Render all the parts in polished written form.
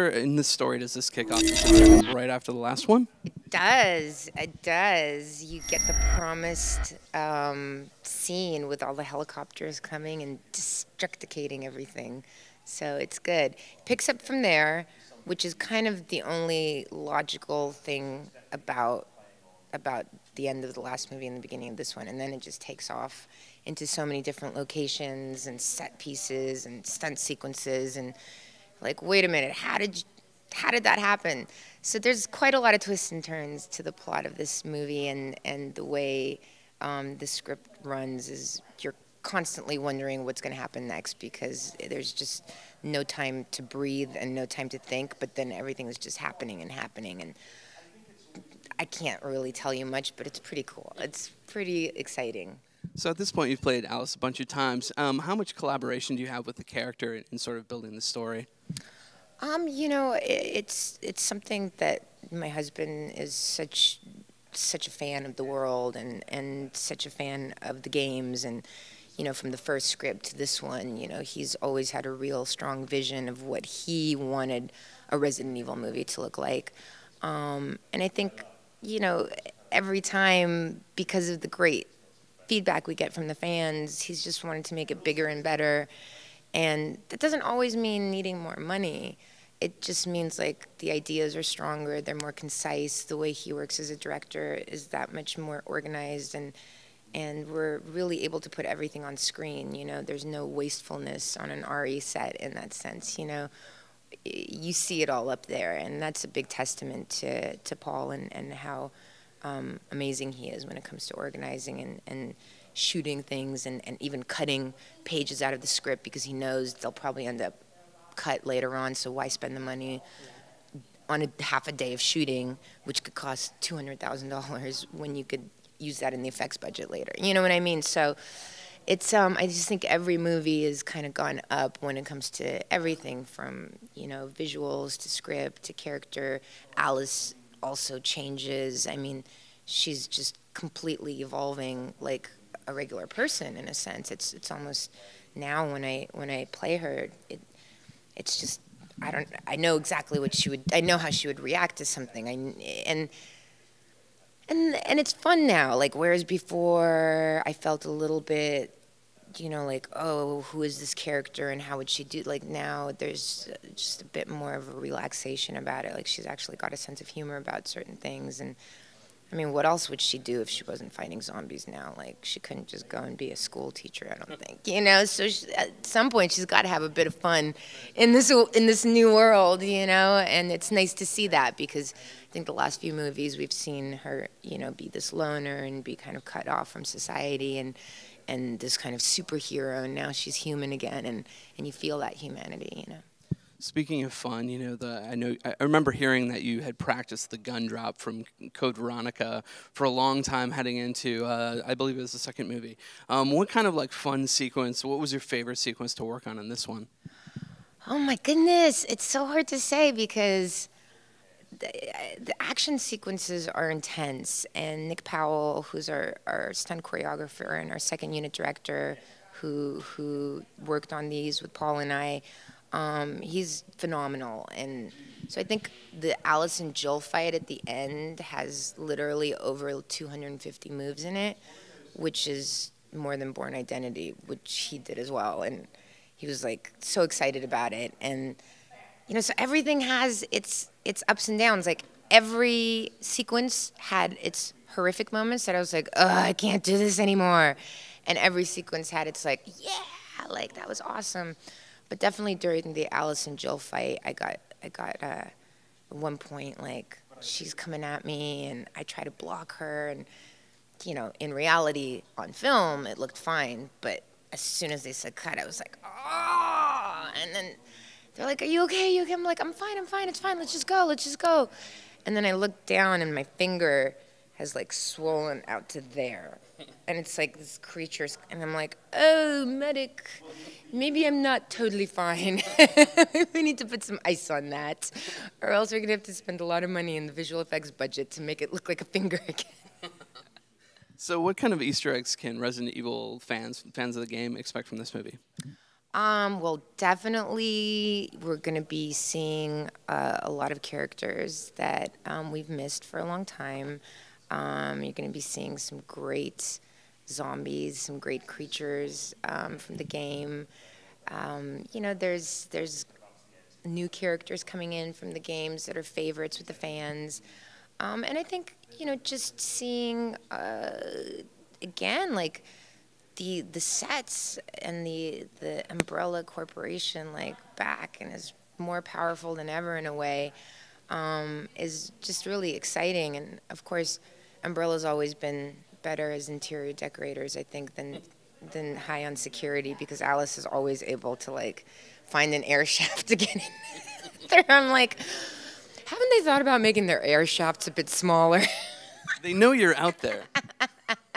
where in this story does this kick off? Does it pick up right after the last one? Does. It does. You get the promised scene with all the helicopters coming and destructicating everything. So it's good. Picks up from there, which is kind of the only logical thing about the end of the last movie and the beginning of this one. And then it just takes off into so many different locations and set pieces and stunt sequences and like, wait a minute, how did that happen? So there's quite a lot of twists and turns to the plot of this movie, and the way the script runs is you're constantly wondering what's going to happen next because there's just no time to breathe and no time to think, but then everything is just happening and happening. And I can't really tell you much, but it's pretty cool. It's pretty exciting. So at this point, you've played Alice a bunch of times. How much collaboration do you have with the character in sort of building the story? You know, it's something that my husband is such a fan of the world and such a fan of the games, and you know, from the first script to this one, you know, he's always had a real strong vision of what he wanted a Resident Evil movie to look like. And I think, you know, every time, because of the great feedback we get from the fans, he's just wanted to make it bigger and better. And that doesn't always mean needing more money. It just means like the ideas are stronger, they're more concise. The way he works as a director is that much more organized, and we're really able to put everything on screen. You know, there's no wastefulness on an RE set in that sense. You know, you see it all up there, and that's a big testament to Paul and how amazing he is when it comes to organizing and shooting things and even cutting pages out of the script because he knows they'll probably end up cut later on, so why spend the money on a half a day of shooting, which could cost $200,000 when you could use that in the effects budget later. You know what I mean? So it's I just think every movie has kind of gone up when it comes to everything from, you know, visuals to script to character. Alice also changes. I mean, she's just completely evolving like a regular person in a sense. It's almost now when I play her, it's just I know exactly what she would, I know how she would react to something. And it's fun now. Like, whereas before I felt a little bit, you know, like, oh, who is this character and how would she do? Like, now there's just a bit more of a relaxation about it. Like, she's actually got a sense of humor about certain things. And I mean, what else would she do if she wasn't fighting zombies now? Like, she couldn't just go and be a school teacher, I don't think. You know, so at some point she's got to have a bit of fun in this new world, you know? And it's nice to see that because I think the last few movies we've seen her, you know, be this loner and be kind of cut off from society and this kind of superhero, and now she's human again, and you feel that humanity, you know? Speaking of fun, you know, I remember hearing that you had practiced the gun drop from Code Veronica for a long time heading into, I believe it was the second movie. What kind of like fun sequence, what was your favorite sequence to work on in this one? Oh my goodness, it's so hard to say because the action sequences are intense, and Nick Powell, who's our stunt choreographer and our second unit director, who worked on these with Paul and I, he's phenomenal. And so I think the Alice and Jill fight at the end has literally over 250 moves in it, which is more than Bourne Identity, which he did as well. And he was like so excited about it. And you know, so everything has its ups and downs. Like every sequence had its horrific moments that I was like, oh, I can't do this anymore. And every sequence had its like, yeah, like that was awesome. But definitely during the Alice and Jill fight, I got at one point, like, she's coming at me and I try to block her, and you know, in reality on film it looked fine, but as soon as they said cut, I was like, oh, and then they're like, are you okay? You okay? I'm like, I'm fine, it's fine, let's just go. And then I look down and my finger has like swollen out to there. And it's like this creature's, and I'm like, oh, medic, maybe I'm not totally fine. We need to put some ice on that, or else we're gonna have to spend a lot of money in the visual effects budget to make it look like a finger again. So what kind of Easter eggs can Resident Evil fans of the game expect from this movie? Well, definitely we're going to be seeing a lot of characters that we've missed for a long time. You're going to be seeing some great zombies, some great creatures from the game. There's new characters coming in from the games that are favorites with the fans. And I think, just seeing, again, like, the sets and the Umbrella Corporation, like, back and is more powerful than ever in a way, is just really exciting. And, of course, Umbrella's always been better as interior decorators, I think, than High on security, because Alice is always able to, like, find an air shaft to get in there. I'm like, haven't they thought about making their air shafts a bit smaller? They know you're out there.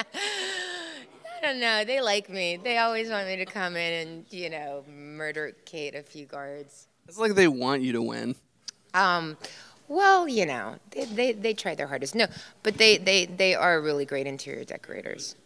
I don't know. They like me. They always want me to come in and, murder Kate a few guards. It's like they want you to win. Well, they try their hardest. No, but they are really great interior decorators.